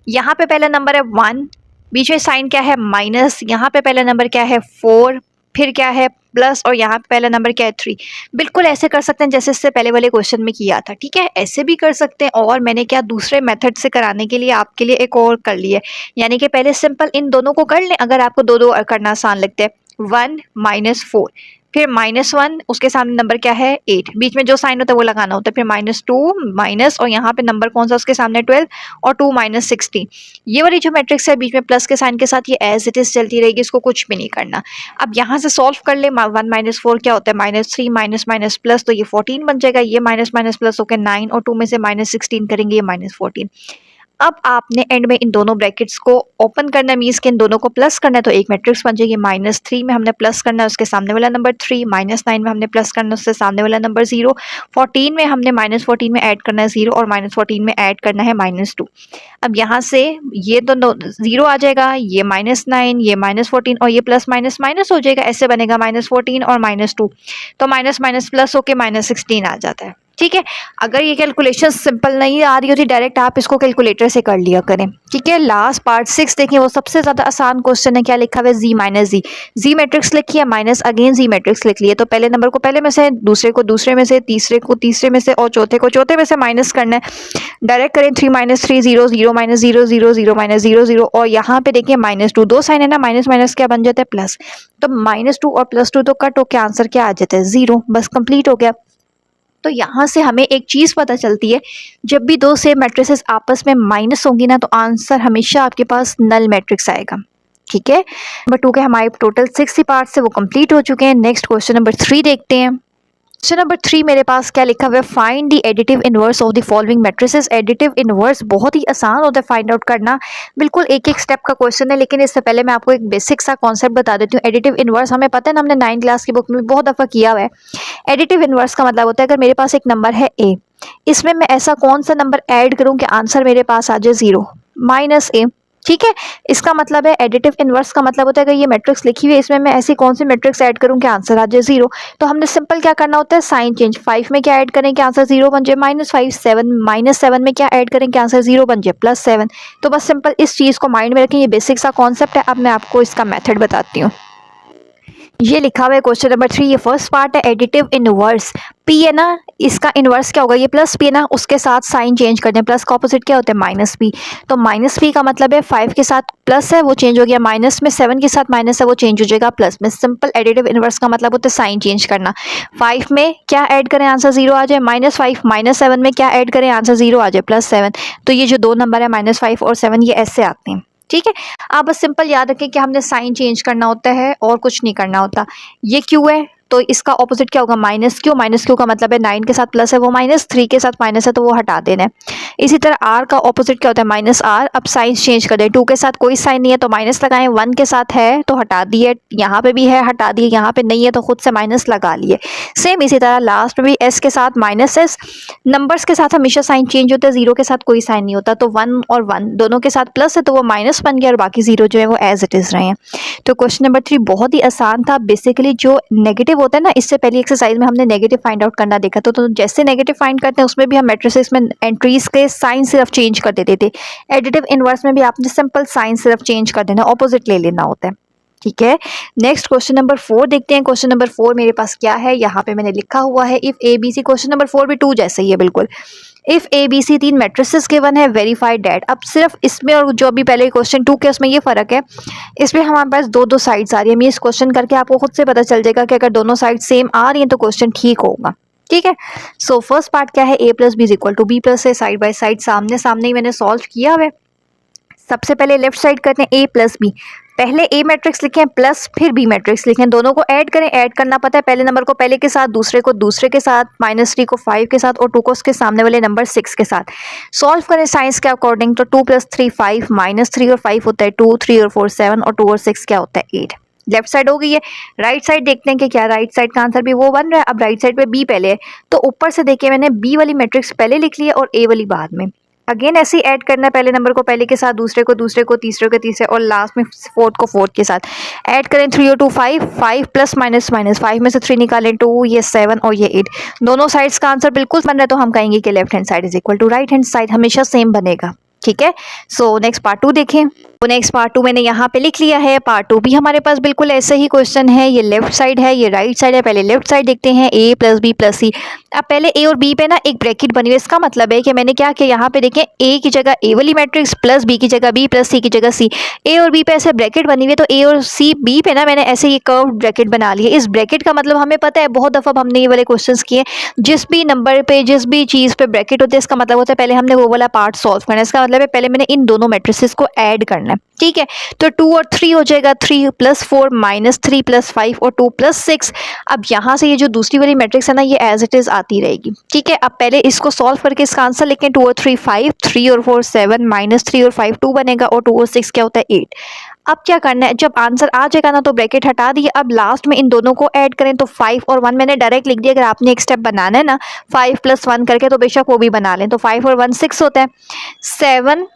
यहाँ पे पहला नंबर है 1, बीच में साइन क्या है माइनस, यहाँ पे पहला नंबर क्या है 4, फिर क्या है प्लस और यहाँ पे पहला नंबर क्या है 3। बिल्कुल ऐसे कर सकते हैं जैसे इससे पहले वाले क्वेश्चन में किया था। ठीक है, ऐसे भी कर सकते हैं और मैंने क्या दूसरे मेथड से कराने के लिए आपके लिए एक और कर लिया है। यानी कि पहले सिंपल इन दोनों को कर लें, अगर आपको 2 2 करना आसान लगता है। 1 -4, फिर -1 उसके सामने नंबर क्या है 8, बीच में जो साइन होता है वो लगाना होता है, फिर -2 माइनस और यहाँ पे नंबर कौन सा उसके सामने 12 और 2 -16। ये वाली जो मैट्रिक्स है बीच में प्लस के साइन के साथ ये एज इट इज चलती रहेगी, इसको कुछ भी नहीं करना। अब यहाँ से सॉल्व कर ले, 1 -4 क्या होता है -3 माइनस माइनस प्लस, तो ये 14 बन जाएगा, ये माइनस माइनस प्लस होकर 9 और 2 में से -16 करेंगे, ये -14। अब आपने एंड में इन दोनों ब्रैकेट्स को ओपन करना है, मीन्स के इन दोनों को प्लस करना है, तो एक मैट्रिक्स बन जाएगी। -3 में हमने प्लस करना है उसके सामने वाला नंबर 3, -9 में हमने प्लस करना है उससे सामने वाला नंबर 0, 14 में हमने -14 में ऐड करना है 0 और -14 में ऐड करना है -2। अब यहाँ से ये तो 0 आ जाएगा, ये -9, ये -14 और ये प्लस माइनस माइनस हो जाएगा, ऐसे बनेगा -14 और -2, तो माइनस माइनस प्लस होके -16 आ जाता है। ठीक है, अगर ये कैलकुलेशन सिंपल नहीं आ रही होती डायरेक्ट आप इसको कैलकुलेटर से कर लिया करें। ठीक है, लास्ट पार्ट 6 देखिए, वो सबसे ज़्यादा आसान क्वेश्चन है। क्या लिखा हुआ है, जी माइनस जी, जी मैट्रिक्स लिखी है माइनस अगेन जी मैट्रिक्स लिख लिया, तो पहले नंबर को पहले में से, दूसरे को दूसरे में से, तीसरे को तीसरे में से और चौथे को चौथे में से माइनस करना है। डायरेक्ट करें 3 - 3 0 0 -0 0 0 -0 0 और यहाँ पे देखिए -2, दो साइन है ना, माइनस माइनस क्या बन जाता है प्लस, तो -2 और +2 तो कट होकर आंसर क्या आ जाता है 0, बस कंप्लीट हो गया। तो यहाँ से हमें एक चीज़ पता चलती है, जब भी दो सेम मैट्रिसेस आपस में माइनस होंगी ना, तो आंसर हमेशा आपके पास नल मैट्रिक्स आएगा। ठीक है, नंबर 2 के हमारे टोटल 6 ही पार्ट्स है वो कंप्लीट हो चुके हैं। नेक्स्ट क्वेश्चन नंबर 3 देखते हैं। क्वेश्चन नंबर 3 मेरे पास क्या लिखा हुआ है, find the additive inverse of the following matrices. Additive inverse बहुत ही आसान होता है फाइंड आउट करना, बिल्कुल एक एक स्टेप का क्वेश्चन है, लेकिन इससे पहले मैं आपको एक बेसिक सा कॉन्सेप्ट बता देती हूँ। एडिटिव इनवर्स हमें पता है ना, हमने 9th क्लास की बुक में बहुत दफ़ा किया हुआ है। एडिटिव इनवर्स का मतलब होता है, अगर मेरे पास एक नंबर है a, इसमें मैं ऐसा कौन सा नंबर ऐड करूँ कि आंसर मेरे पास आ जाए 0 -a। ठीक है, इसका मतलब है एडिटिव इनवर्स का मतलब होता है, अगर ये मैट्रिक्स लिखी हुई है इसमें मैं ऐसी कौन सी मैट्रिक्स ऐड करूं कि आंसर आ जाए 0। तो हमने सिंपल क्या करना होता है, साइन चेंज। 5 में क्या ऐड करें कि आंसर 0 बन जाए -5, 7 में क्या ऐड करें कि आंसर 0 बन जाए +7। तो बस सिंपल इस चीज़ को माइंड में रखें, ये बेसिक सा कॉन्सेप्ट है। अब मैं आपको इसका मेथड बताती हूँ। ये लिखा हुआ है क्वेश्चन नंबर 3, ये फर्स्ट पार्ट है एडिटिव इनवर्स। पी है ना, इसका इनवर्स क्या होगा, ये प्लस पी है ना, उसके साथ साइन चेंज कर दें। प्लस का ऑपोजिट क्या होता है -p, तो -p का मतलब है 5 के साथ प्लस है वो चेंज हो गया माइनस में, 7 के साथ माइनस है वो चेंज हो जाएगा प्लस में। सिंपल एडिटिव इनवर्स का मतलब होता है साइन चेंज करना। 5 में क्या ऐड करें आंसर 0 आ जाए -5, -7 में क्या ऐड करें आंसर 0 आ जाए +7। तो ये जो दो नंबर है -5 और 7 ये ऐसे आते हैं। ठीक है, आप बस सिंपल याद रखें कि हमने साइन चेंज करना होता है और कुछ नहीं करना होता। ये क्यों है, तो इसका ऑपोजिट क्या होगा, -q का मतलब है 9 के साथ प्लस है वो माइनस, 3 के साथ माइनस है तो वो हटा देना है। इसी तरह r का ऑपोजिट क्या होता है -r। अब साइन चेंज कर दें, 2 के साथ कोई साइन नहीं है तो माइनस लगाएं, 1 के साथ है तो हटा दिए, यहाँ पे भी है हटा दिए, यहाँ पे नहीं है तो खुद से माइनस लगा लिए। सेम इसी तरह लास्ट में भी s के साथ -s, नंबर्स के साथ हमेशा साइन चेंज होता है, 0 के साथ कोई साइन नहीं होता, तो 1 और 1 दोनों के साथ प्लस है तो वो माइनस बन गया और बाकी 0 जो है वो एज इट इज़ रहे हैं। तो क्वेश्चन नंबर 3 बहुत ही आसान था। बेसिकली जो नेगेटिव होता है ना, इससे पहले एक्सरसाइज में हमने नेगेटिव फाइंड आउट करना देखा, तो जैसे नेगेटिव फाइंड करते हैं उसमें भी हम मैट्रिसेस में एंट्रीज के साइन सिर्फ चेंज कर देते थे। एडिटिव इनवर्स में भी आपने सिंपल साइन सिर्फ चेंज कर देना, ऑपोजिट ले लेना होता है। ठीक है, नेक्स्ट क्वेश्चन नंबर 4 देखते हैं। क्वेश्चन नंबर 4 मेरे पास क्या है, यहाँ पे मैंने लिखा हुआ है if A B C. Question number 4 भी 2 जैसे ही है बिल्कुल। If A B C 3 matrices given है, वेरीफाइड दैट। अब सिर्फ इसमें और जो अभी पहले क्वेश्चन 2 के उसमें ये फर्क है, इसमें हमारे पास दो साइड्स आ रही है। मैं इस क्वेश्चन करके आपको खुद से पता चल जाएगा कि अगर दोनों साइड सेम आ रही हैं तो क्वेश्चन ठीक होगा। ठीक है, सो फर्स्ट पार्ट क्या है, a + b = b + a, side by side सामने सामने ही मैंने सॉल्व किया हुआ है। सबसे पहले लेफ्ट साइड करते हैं a + b। पहले a मैट्रिक्स लिखें प्लस फिर b मैट्रिक्स लिखें, दोनों को ऐड करें। ऐड करना पता है, पहले नंबर को पहले के साथ, दूसरे को दूसरे के साथ, -3 को 5 के साथ और 2 को उसके सामने वाले नंबर 6 के साथ। सॉल्व करें साइंस के अकॉर्डिंग, तो 2 + 3 5, -3 और 5 होता है 2, 3 और 4 7 और 2 और 6 क्या होता है 8। लेफ्ट साइड हो गई है। राइट साइड देखते हैं कि क्या राइट साइड का आंसर भी वो बन रहा है। अब राइट साइड पे b पहले है, तो ऊपर से देखिए मैंने b वाली मैट्रिक्स पहले लिख ली है और a वाली बाद में। अगेन ऐसे ही ऐड करना है, पहले नंबर को पहले के साथ, दूसरे को दूसरे को, तीसरे को तीसरे और लास्ट में फोर्थ को फोर्थ के साथ। ऐड करें 3 और 2 5, 5 प्लस माइनस माइनस, 5 में से 3 निकालें 2, ये 7 और ये 8। दोनों साइड्स का आंसर बिल्कुल बन रहा है, तो हम कहेंगे कि left hand side is equal to right hand side, हमेशा सेम बनेगा। ठीक है। सो नेक्स्ट पार्ट 2 देखें। तो नेक्स्ट पार्ट 2 मैंने यहाँ पे लिख लिया है। पार्ट 2 भी हमारे पास बिल्कुल ऐसे ही क्वेश्चन है। ये लेफ्ट साइड है, ये राइट साइड है। पहले लेफ्ट साइड देखते हैं, a प्लस बी प्लस सी। अब पहले a और b पे ना एक ब्रैकेट बनी हुई है। इसका मतलब है कि मैंने क्या किया, यहाँ पे देखें a की जगह a वाली मैट्रिक्स प्लस b की जगह b प्लस c की जगह c। a और b पे ऐसे ब्रैकेट बनी हुई है, तो a और c b पे ना मैंने ऐसे ये कर्व ब्रैकेट बना लिया। इस ब्रैकेट का मतलब हमें पता है, बहुत दफ़ा हमने ये वाले क्वेश्चन किए, जिस भी नंबर पे जिस भी चीज़ पे ब्रैकेट होते हैं, इसका मतलब होता है पहले हमने वो वाला पार्ट सॉल्व करना है। इसका मतलब है पहले मैंने इन दोनों मैट्रिसेस को ऐड करना है। ठीक है, तो 2 और 3 हो जाएगा, 3 प्लस 4 माइनस 3 प्लस 5 और 2 प्लस 6। अब यहाँ से ये जो दूसरी वाली मैट्रिक्स है ना, ये एज इट इज आती रहेगी। ठीक है, अब पहले इसको सॉल्व करके इसका आंसर लिखें। 2 और 3 5, 3 और 4 7, माइनस 3 और 5 2 बनेगा, और 2 और 6 क्या होता है 8। अब क्या करना है, जब आंसर आ जाएगा ना तो ब्रैकेट हटा दिए। अब लास्ट में इन दोनों को ऐड करें, तो 5 और 1 मैंने डायरेक्ट लिख दिया। अगर आपने एक स्टेप बनाना है ना 5 प्लस 1 करके, तो बेशक वो भी बना लें। तो 5 और 1 6 होता है। 7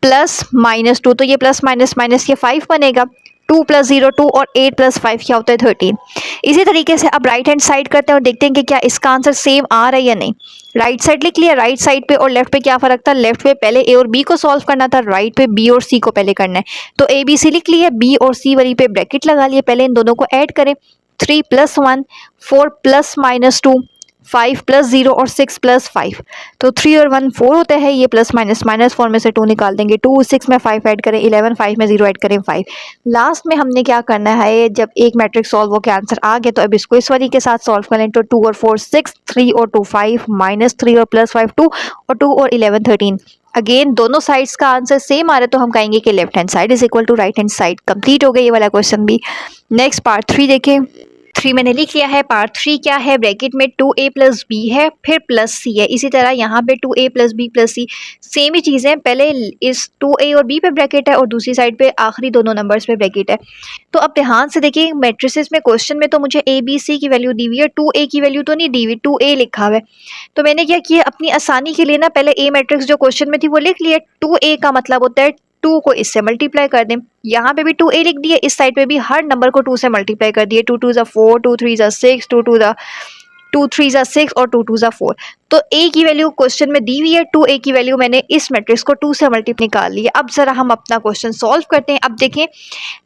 प्लस माइनस 2, तो ये प्लस माइनस माइनस ये 5 बनेगा। 2 प्लस 0 2, और 8 प्लस 5 क्या होता है 13। इसी तरीके से अब राइट हैंड साइड करते हैं और देखते हैं कि क्या इसका आंसर सेम आ रहा है या नहीं। राइट साइड लिख लिया। राइट साइड पे और लेफ्ट पे क्या फ़र्क था, लेफ्ट पे पहले ए और बी को सॉल्व करना था, राइट पे बी और सी को पहले करना है। तो ए बी सी लिख लिया, बी और सी वाली पे ब्रैकेट लगा लिए। पहले इन दोनों को ऐड करें। 3 प्लस 1, 4 प्लस माइनस 2, 5 प्लस 0 और 6 प्लस 5। तो 3 और 1 4 होता है। ये प्लस माइनस माइनस 4 में से 2 निकाल देंगे। 2 6 में 5 ऐड करें 11, 5 में 0 ऐड करें 5। लास्ट में हमने क्या करना है, जब एक मैट्रिक्स सॉल्व होकर आंसर आ गया तो अब इसको इस वाली के साथ सॉल्व करें। तो 2 और 4 6, 3 और 2 5, माइनस 3 और प्लस 5 2, और 2 और 11 13। अगेन दोनों साइड्स का आंसर सेम आ रहा है, तो हम कहेंगे कि left hand side is equal to right hand side. Complete हो गया ये वाला क्वेश्चन भी। नेक्स्ट पार्ट 3 देखें। 3 मैंने लिख लिया है। पार्ट 3 क्या है, ब्रैकेट में 2a प्लस बी है, फिर प्लस सी है। इसी तरह यहाँ पे 2a प्लस बी प्लस सी, सेम ही चीज़ें। पहले इस 2a और b पे ब्रैकेट है, और दूसरी साइड पे आखिरी दोनों नंबर्स पे ब्रैकेट है। तो अब ध्यान से देखिए, मैट्रिसेस में क्वेश्चन में तो मुझे a b c की वैल्यू दी हुई है, 2a की वैल्यू तो नहीं दी हुई, 2a लिखा हुआ है। तो मैंने क्या किया, अपनी आसानी के लिए ना पहले a मैट्रिक्स जो क्वेश्चन में थी वो लिख लिया। 2a का मतलब होता है 2 को इससे मल्टीप्लाई कर दें। यहाँ पे भी 2a लिख दिए, इस साइड पे भी हर नंबर को 2 से मल्टीप्लाई कर दिए। 2 2 ज़ा 4, 2 3 ज़ा 6, 2 3 ज़ा 6 और 2 2 ज़ा 4। तो a की वैल्यू क्वेश्चन में दी हुई है, 2a की वैल्यू मैंने इस मैट्रिक्स को 2 से मल्टीप्लाई निकाल ली है। अब जरा हम अपना क्वेश्चन सॉल्व करते हैं। अब देखें,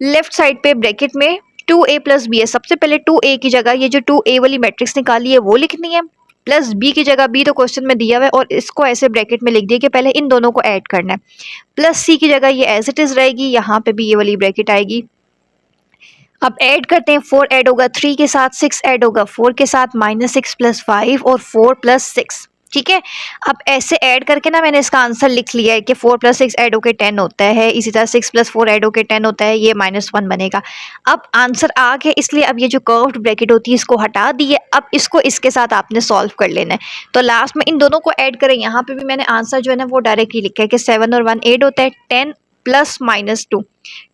लेफ्ट साइड पे ब्रैकेट में 2a प्लस बी है। सबसे पहले 2a की जगह ये जो 2a वाली मैट्रिक्स निकाली है वो लिखनी है, प्लस बी की जगह बी तो क्वेश्चन में दिया हुआ है, और इसको ऐसे ब्रैकेट में लिख दिया कि पहले इन दोनों को ऐड करना है। प्लस सी की जगह ये एज इट इज रहेगी, यहाँ पे भी ये वाली ब्रैकेट आएगी। अब ऐड करते हैं। 4 ऐड होगा 3 के साथ, 6 ऐड होगा 4 के साथ, माइनस 6 प्लस 5 और 4 प्लस 6। ठीक है, अब ऐसे ऐड करके ना मैंने इसका आंसर लिख लिया है कि 4 प्लस 6 ऐड होके 10 होता है। इसी तरह 6 प्लस 4 ऐड होके 10 होता है, ये -1 बनेगा। अब आंसर आ गया, इसलिए अब ये जो कर्व्ड ब्रैकेट होती है इसको हटा दिए। अब इसको इसके साथ आपने सॉल्व कर लेना है। तो लास्ट में इन दोनों को ऐड करें। यहाँ पे भी मैंने आंसर जो है ना वो डायरेक्ट ही लिखा है कि 7 और 1 8 होता है। 10 प्लस -2,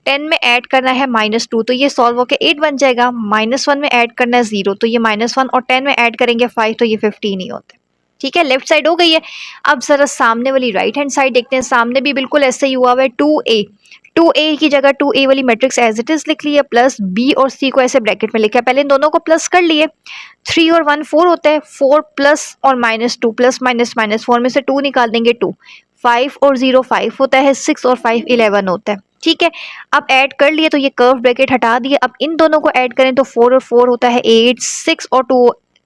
10 में ऐड करना है -2, तो ये सॉल्व होकर 8 बन जाएगा। -1 में ऐड करना है 0, तो ये -1, और 10 में ऐड करेंगे 5, तो ये 15 ही होता है। ठीक है, लेफ्ट साइड हो गई है। अब जरा सामने वाली राइट हैंड साइड देखते हैं। सामने भी बिल्कुल ऐसे ही हुआ हुआ है। 2a की जगह 2a वाली मैट्रिक्स एज इट इज लिख ली है, प्लस b और c को ऐसे ब्रैकेट में लिखा है। पहले इन दोनों को प्लस कर लिए। 3 और 1 4 होता है। 4 प्लस और -2, प्लस माइनस माइनस 4 में से 2 निकाल देंगे 2। 5 और 0 5 होता है। 6 और 5 11 होता है। ठीक है, अब ऐड कर लिए तो ये कर्व ब्रैकेट हटा दिए। अब इन दोनों को ऐड करें तो 4 और 4 होता है 8, 6 और 2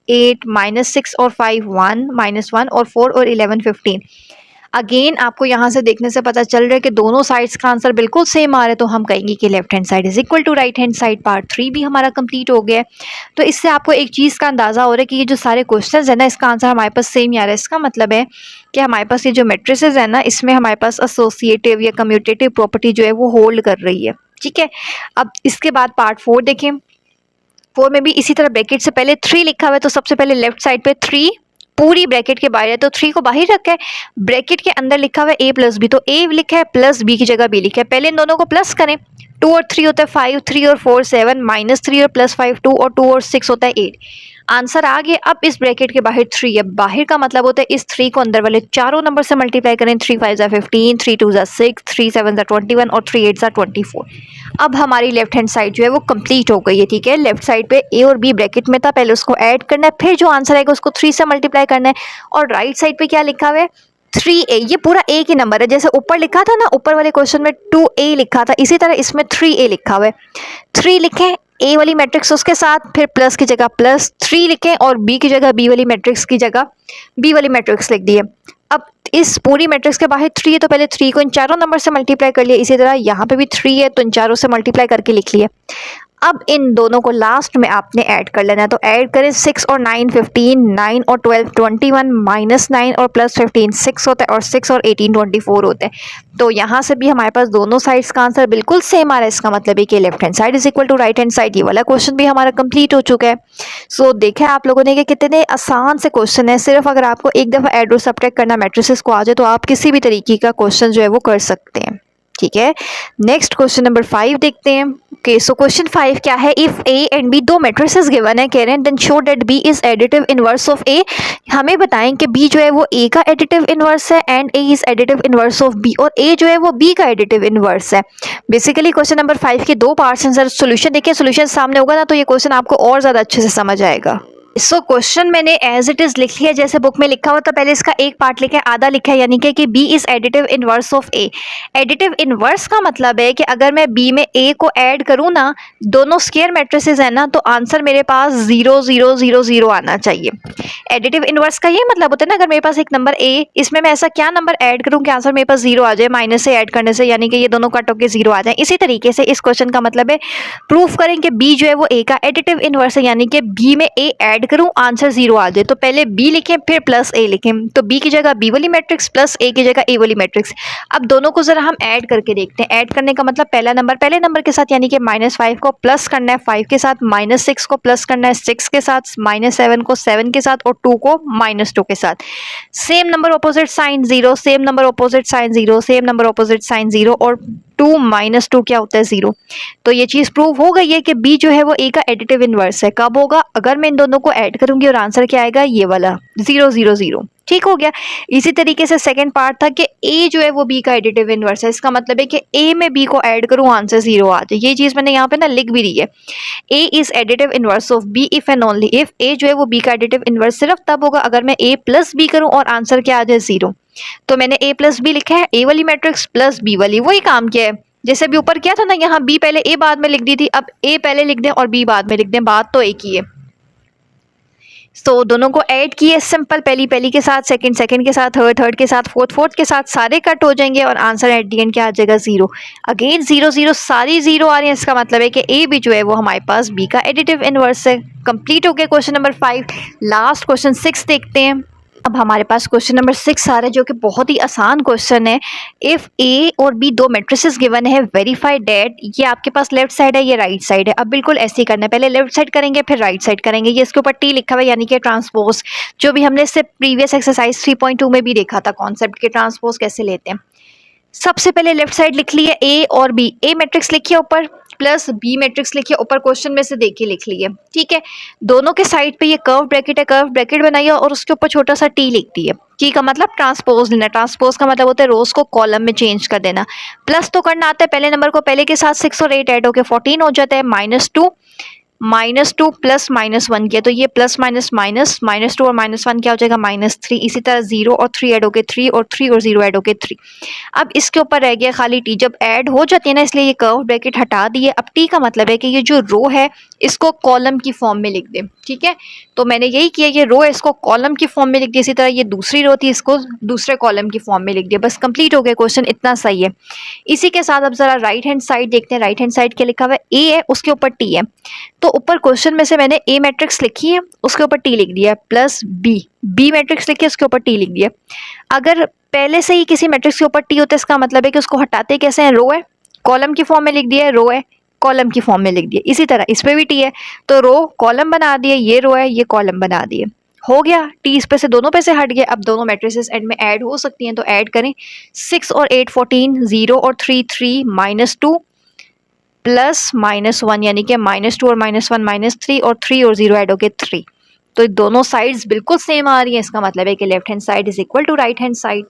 8, -6 और 5 1, -1 और 4 और 11 15। अगेन आपको यहाँ से देखने से पता चल रहा है कि दोनों साइड्स का आंसर बिल्कुल सेम आ रहा है, तो हम कहेंगे कि left hand side is equal to right hand side. Part 3 भी हमारा कंप्लीट हो गया है। तो इससे आपको एक चीज़ का अंदाज़ा हो रहा है कि ये जो सारे क्वेश्चंस है ना, इसका आंसर हमारे पास सेम ही आ रहा है। इसका मतलब है कि हमारे पास ये जो मैट्रिसेस है ना, इसमें हमारे पास एसोसिएटिव या कम्यूटेटिव प्रॉपर्टी जो है वो होल्ड कर रही है। ठीक है, अब इसके बाद पार्ट 4 देखें। 4 में भी इसी तरह ब्रैकेट से पहले 3 लिखा हुआ है, तो सबसे पहले लेफ्ट साइड पे 3 पूरी ब्रैकेट के बाहर है, तो 3 को बाहर रखा है। ब्रैकेट के अंदर लिखा हुआ है a प्लस बी, तो a लिखा है, प्लस b की जगह b लिखा है। पहले इन दोनों को प्लस करें। 2 और 3 होता है 5, 3 और 4 7, -3 और प्लस 5 2, और 2 और 6 होता है 8। आंसर आ गया। अब इस ब्रैकेट के बाहर 3 है। बाहर का मतलब होता है इस 3 को अंदर वाले चारों नंबर से मल्टीप्लाई करें। 3 5 ज़ा 15, 3 2 ज़ा 6, 3 7 ज़ा 21 और 3 8 ज़ा 24। अब हमारी लेफ्ट हैंड साइड जो है वो कंप्लीट हो गई है। ठीक है, लेफ्ट साइड पे a और b ब्रैकेट में था, पहले उसको ऐड करना है, फिर जो आंसर आएगा उसको 3 से मल्टीप्लाई करना है। और राइट साइड पे क्या लिखा हुआ है, 3a, ये पूरा एक ही नंबर है, जैसे ऊपर लिखा था ना, ऊपर वाले क्वेश्चन में 2a लिखा था, इसी तरह इसमें 3a लिखा हुआ है। 3 लिखें a वाली मैट्रिक्स उसके साथ, फिर प्लस की जगह प्लस 3 लिखें और b की जगह b वाली मैट्रिक्स की जगह b वाली मैट्रिक्स लिख दिए। अब इस पूरी मैट्रिक्स के बाहर 3 है तो पहले 3 को इन चारों नंबर से मल्टीप्लाई कर लिया, इसी तरह यहाँ पे भी 3 है तो इन चारों से मल्टीप्लाई करके लिख लिया। अब इन दोनों को लास्ट में आपने ऐड कर लेना है, तो ऐड करें 6 और 9 15, 9 और 12 21, -9 और +15 6 होता है, और 6 और 18 24 होते हैं। तो यहाँ से भी हमारे पास दोनों साइड्स का आंसर बिल्कुल सेम आ रहा है, इसका मतलब है कि left hand side is equal to right hand side. ये वाला क्वेश्चन भी हमारा कंप्लीट हो चुका है। सो देखा आप लोगों ने कि कितने आसान से क्वेश्चन है, सिर्फ अगर आपको एक दफ़ा ऐड और सब्ट्रैक्ट करना मैट्रिसेस को आ जाए तो आप किसी भी तरीके का क्वेश्चन जो है वो कर सकते हैं। ठीक है, नेक्स्ट क्वेश्चन नंबर 5 देखते हैं। ओके, सो क्वेश्चन 5 क्या है, इफ ए एंड बी दो मैट्रिसेस गिवन है, कह रहे हैं then show that B is additive inverse of A. हमें बताएं कि बी जो है वो ए का एडिटिव इनवर्स है and A is additive inverse of B, और ए जो है वो बी का एडिटिव इनवर्स है। बेसिकली क्वेश्चन नंबर 5 के दो पार्ट्स हैं सर। सोल्यूशन देखिए, सोल्यूशन सामने होगा ना तो ये क्वेश्चन आपको और ज़्यादा अच्छे से समझ आएगा। सो क्वेश्चन मैंने एज इट इज लिख लिया जैसे बुक में लिखा हुआ था, पहले इसका एक पार्ट लिखा है, आधा लिखा है, यानी कि B is additive inverse of A. Additive inverse का मतलब है कि अगर मैं बी में ए को ऐड करूँ ना, दोनों स्क्वायर मैट्रिसेस है ना, तो आंसर मेरे पास 0 0 0 0 आना चाहिए। एडिटिव इनवर्स का ये मतलब होता है ना, अगर मेरे पास एक नंबर ए, इसमें मैं ऐसा क्या नंबर ऐड करूँ कि आंसर मेरे पास 0 आ जाए, माइनस से ऐड करने से, यानी कि ये दोनों कट होकर 0 आ जाए। इसी तरीके से इस क्वेश्चन का मतलब है प्रूफ करें कि बी जो है वो ए का एडिटिव इनवर्स है, यानी कि बी में ए ऐड करूँ आंसर 0 आ जाए। तो पहले बी लिखें फिर प्लस ए लिखें, तो बी की जगह बी वाली मैट्रिक्स प्लस ए की जगह ए वाली मैट्रिक्स। अब दोनों को जरा हम ऐड करके देखते हैं। ऐड करने का मतलब पहले नंबर के साथ यानी कि -5 को प्लस करना है 5 के साथ, -6 को प्लस करना है 6 के साथ, -7 को 7 के साथ और 2 को -2 के साथ। Same number opposite sign 0, same number opposite sign 0, same number opposite sign 0, और 2 - 2 क्या होता है 0। तो ये चीज़ प्रूव हो गई है कि बी जो है वो ए का एडिटिव इनवर्स है। कब होगा, अगर मैं इन दोनों को ऐड करूंगी और आंसर क्या आएगा, ये वाला 0 0 0। ठीक हो गया। इसी तरीके से सेकंड पार्ट था कि ए जो है वो बी का एडिटिव इनवर्स है, इसका मतलब है कि ए में बी को ऐड करूं आंसर 0 आ जाए। ये चीज़ मैंने यहाँ पे ना लिख भी दी है, A is additive inverse of B if and only if. A जो है वो बी का एडिटिव इनवर्स सिर्फ तब होगा अगर मैं ए प्लस बी करूं और आंसर क्या आ जाए 0। तो मैंने ए प्लस बी लिखा है, ए वाली मैट्रिक्स प्लस बी वाली, वही काम किया है जैसे भी ऊपर किया था ना, यहाँ बी पहले ए बाद में लिख दी थी, अब ए पहले लिख दें और बी बाद में लिख दें, बात तो एक ही है। तो दोनों को ऐड किए सिंपल, पहली के साथ, सेकंड के साथ, थर्ड के साथ, फोर्थ के साथ, सारे कट हो जाएंगे और आंसर एट दी एंड क्या आ जाएगा 0। अगेन 0 0 सारी 0 आ रही है, इसका मतलब है कि ए भी जो है वो हमारे पास बी का एडिटिव इनवर्स है। कंप्लीट हो गया क्वेश्चन नंबर 5। लास्ट क्वेश्चन 6 देखते हैं। अब हमारे पास क्वेश्चन नंबर 6 आ रहा है जो कि बहुत ही आसान क्वेश्चन है। इफ ए और बी दो मैट्रिसेस गिवन है, वेरीफाई डेट, ये आपके पास लेफ्ट साइड है, ये राइट साइड है। अब बिल्कुल ऐसे ही करना है, पहले लेफ्ट साइड करेंगे फिर राइट साइड करेंगे। ये इसके ऊपर टी लिखा हुआ है यानी कि ट्रांसपोज, जो भी हमने इससे प्रीवियस एक्सरसाइज 3.2 में भी देखा था कॉन्सेप्ट के ट्रांसपोज कैसे लेते हैं। सबसे पहले लेफ्ट साइड लिख लिया ए और बी, ए मैट्रिक्स लिखिए ऊपर प्लस बी मैट्रिक्स लिखिए ऊपर, क्वेश्चन में से देखिए लिख लिए। ठीक है, दोनों के साइड पे ये कर्व ब्रैकेट है, कर्व ब्रैकेट बनाइए और उसके ऊपर छोटा सा टी लिख दिए। टी का मतलब ट्रांसपोज लेना, ट्रांसपोज का मतलब होता है रोज को कॉलम में चेंज कर देना। प्लस तो करना आता है, पहले नंबर को पहले के साथ 6 और 8 ऐड होकर 14 हो जाता है, -2 प्लस -1 किया तो ये प्लस माइनस माइनस, -2 और -1 क्या हो जाएगा -3। इसी तरह 0 और 3 ऐड होके 3 और 3 और 0 ऐड होके 3। अब इसके ऊपर रह गया खाली टी, जब ऐड हो जाती है ना इसलिए ये कर्व ब्रैकेट हटा दिए। अब टी का मतलब है कि ये जो रो है इसको कॉलम की फॉर्म में लिख दें। ठीक है, तो मैंने यही किया, ये रो है इसको कॉलम की फॉर्म में लिख दिया, इसी तरह ये दूसरी रो थी इसको दूसरे कॉलम की फॉर्म में लिख दिया। बस कंप्लीट हो गया क्वेश्चन, इतना सही है। इसी के साथ अब जरा राइट हैंड साइड देखते हैं। राइट हैंड साइड क्या लिखा हुआ है, ए है उसके ऊपर टी है, तो ऊपर क्वेश्चन में से मैंने ए मैट्रिक्स लिखी है उसके ऊपर टी लिख दिया, प्लस बी मैट्रिक्स लिखी है उसके ऊपर टी लिख दिया। अगर पहले से ही किसी मैट्रिक्स के ऊपर टी होता है इसका मतलब है कि उसको हटाते कैसे हैं, रो है कॉलम की फॉर्म में लिख दिया है, रो है कॉलम की फॉर्म में लिख दिया। इसी तरह इस पे भी टी है तो रो कॉलम बना दिए, ये रो है ये कॉलम बना दिए, हो गया। टी इस पे से दोनों पे से हट गया। अब दोनों मैट्रिसेस एंड में ऐड हो सकती हैं तो ऐड करें। 6 और 8 14, 0 और 3 3, -2 प्लस -1 यानी कि -2 और -1 -3 और 3 और 0 ऐड हो गए 3। तो दोनों साइड्स बिल्कुल सेम आ रही हैं, इसका मतलब है कि left hand side is equal to right hand side.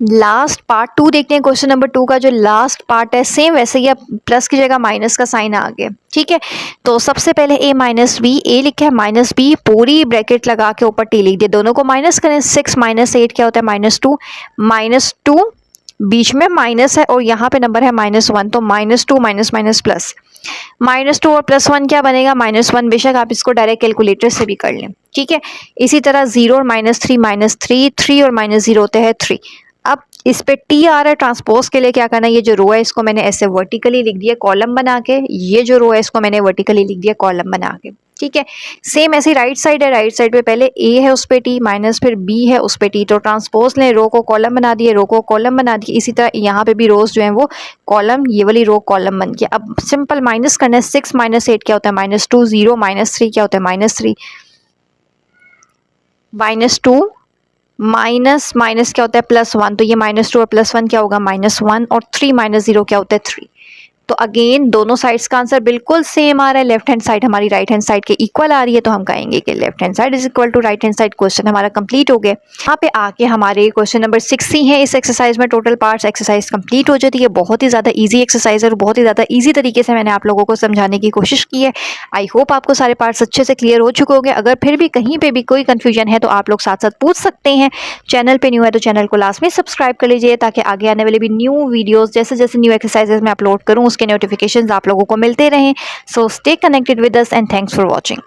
Last part 2 देखते हैं क्वेश्चन नंबर 2 का। जो लास्ट पार्ट है सेम वैसे ही, अब प्लस की जगह माइनस का साइन आ गया, ठीक है। तो सबसे पहले a माइनस बी, ए लिखा है माइनस बी, पूरी ब्रैकेट लगा के ऊपर t लिख दिया, दोनों को माइनस करें, 6 माइनस 8 क्या होता है -2 बीच में माइनस है और यहाँ पे नंबर है -1, तो -2 माइनस माइनस प्लस, -2 और +1 क्या बनेगा -1। बेशक आप इसको डायरेक्ट कैलकुलेटर से भी कर लें, ठीक है। इसी तरह 0 और -3 3 और -0 होते हैं 3। अब इस पे t आ रहा है, ट्रांसपोज के लिए क्या करना है, ये जो रो है इसको मैंने ऐसे वर्टिकली लिख दिया कॉलम बना के, ये जो रो है इसको मैंने वर्टिकली लिख दिया कॉलम बना के, ठीक है। सेम ऐसे राइट साइड है, राइट साइड पे पहले a है उस पे t माइनस फिर b है उस पे t, तो ट्रांसपोज लें, रो को कॉलम बना दिए, रो को कॉलम बना दिए। इसी तरह यहाँ पे भी रोज जो है वो कॉलम, ये वाली रो कॉलम बन गया। अब सिंपल माइनस करना है, 6 माइनस 8 क्या होता है -2, 0 -3 क्या होता है -3, -2 माइनस माइनस क्या होता है +1, तो ये -2 और +1 क्या होगा -1, और 3 -0 क्या होता है 3। तो अगेन दोनों साइड्स का आंसर बिल्कुल सेम आ रहा है, लेफ्ट हैंड साइड हमारी राइट हैंड साइड के इक्वल आ रही है, तो हम कहेंगे कि left hand side is equal to right hand side. Question हमारा कंप्लीट हो गया। यहाँ पे आके हमारे क्वेश्चन नंबर 6 ही है इस एक्सरसाइज में, टोटल पार्ट्स एक्सरसाइज कंप्लीट हो जाती है। बहुत ही ज़्यादा ईजी एक्सरसाइज है और बहुत ही ज़्यादा ईजी तरीके से मैंने आप लोगों को समझाने की कोशिश की है। आई होप आपको सारे पार्ट्स अच्छे से क्लियर हो चुके होंगे। अगर फिर भी कहीं पर भी कोई कन्फ्यूजन है तो आप लोग साथ साथ पूछ सकते हैं। चैनल पर न्यू है तो चैनल को लास्ट में सब्सक्राइब कर लीजिए, ताकि आगे आने वाले भी न्यू वीडियोज़ जैसे जैसे न्यू एक्सरसाइजेज में अपलोड करूँ उसके नोटिफिकेशन आप लोगों को मिलते रहें। So stay connected with us and thanks for watching.